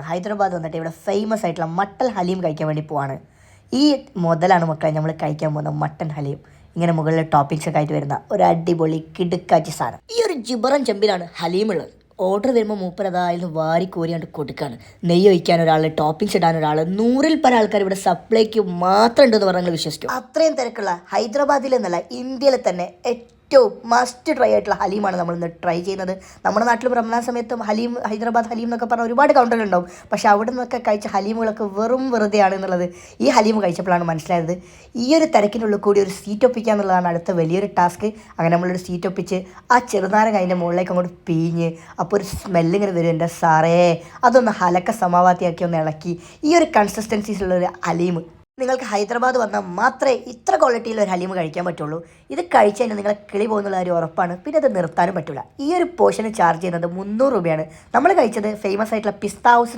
ഹൈദരാബാദ് വന്നിട്ട് ഇവിടെ ഫേമസ് ആയിട്ടുള്ള മട്ടൻ ഹലീം കഴിക്കാൻ വേണ്ടി പോവാണ്. ഈ മുതലാണ് മക്കളെ നമ്മൾ കഴിക്കാൻ പോകുന്ന മട്ടൻ ഹലീം. ഇങ്ങനെ മുകളിൽ ടോപ്പിങ്സ് ഒക്കെ ആയിട്ട് വരുന്ന ഒരു അടിപൊളി കിടുക്കാച്ചി സാധനം. ഈ ഒരു ജിബറൻ ചെമ്പിലാണ് ഹലീം ഉള്ളത്. ഓർഡർ വരുമ്പോൾ മൂപ്പരതാ അതിൽ വാരി കോരിയാണ്ട് കൊടുക്കുകയാണ്. നെയ്യ് ഒഴിക്കാൻ ഒരാൾ, ടോപ്പിങ്സ് ഇടാൻ ഒരാൾ, 100-ൽ പല ആൾക്കാർ ഇവിടെ സപ്ലൈക്ക് മാത്രം ഉണ്ടെന്ന് പറഞ്ഞാൽ വിശ്വസിക്കും. അത്രയും തിരക്കുള്ള ഹൈദരാബാദിൽ എന്നല്ല, ഇന്ത്യയിൽ തന്നെ ഏറ്റവും മസ്റ്റ് ട്രൈ ആയിട്ടുള്ള ഹലീമാണ് നമ്മൾ ഇന്ന് ട്രൈ ചെയ്യുന്നത്. നമ്മുടെ നാട്ടിൽ റംസാൻ സമയത്തും ഹലീം, ഹൈദരാബാദ് ഹലീം എന്നൊക്കെ പറഞ്ഞാൽ ഒരുപാട് കൗണ്ടറുകളുണ്ടാവും. പക്ഷേ അവിടെ നിന്നൊക്കെ കഴിച്ച ഹലീമുകളൊക്കെ വെറും വെറുതെയാണ് എന്നുള്ളത് ഈ ഹലീം കഴിച്ചപ്പോഴാണ് മനസ്സിലായത്. ഈ ഒരു തിരക്കിനുള്ളിൽ കൂടി ഒരു സീറ്റ് ഒപ്പിക്കുക എന്നുള്ളതാണ് അടുത്ത വലിയൊരു ടാസ്ക്. അങ്ങനെ നമ്മളൊരു സീറ്റ് ഒപ്പിച്ച് ആ ചെറുനാരങ്ങ അതിൻ്റെ മുകളിലേക്ക് അങ്ങോട്ട് പിഴിഞ്ഞ് അപ്പോൾ ഒരു സ്മെല്ലിങ്ങനെ വരും. എൻ്റെ സാറേ, അതൊന്ന് ഹലക്ക സമാവാത്തിയാക്കി ഒന്ന് ഇളക്കി ഈ ഒരു കൺസിസ്റ്റൻസീസുള്ളൊരു ഹലീം. നിങ്ങൾക്ക് ഹൈദരാബാദ് വന്നാൽ മാത്രമേ ഇത്ര ക്വാളിറ്റിയിൽ ഒരു ഹലീം കഴിക്കാൻ പറ്റുള്ളൂ. ഇത് കഴിച്ച് കഴിഞ്ഞാൽ നിങ്ങളെ കിളി പോകുന്നുള്ള കാര്യം ഉറപ്പാണ്. പിന്നെ അത് നിർത്താനും പറ്റില്ല. ഈ ഒരു പോർഷന് ചാർജ് ചെയ്യുന്നത് 300 രൂപയാണ്. നമ്മൾ കഴിച്ചത് ഫേമസ് ആയിട്ടുള്ള പിസ്ത ഹൗസ്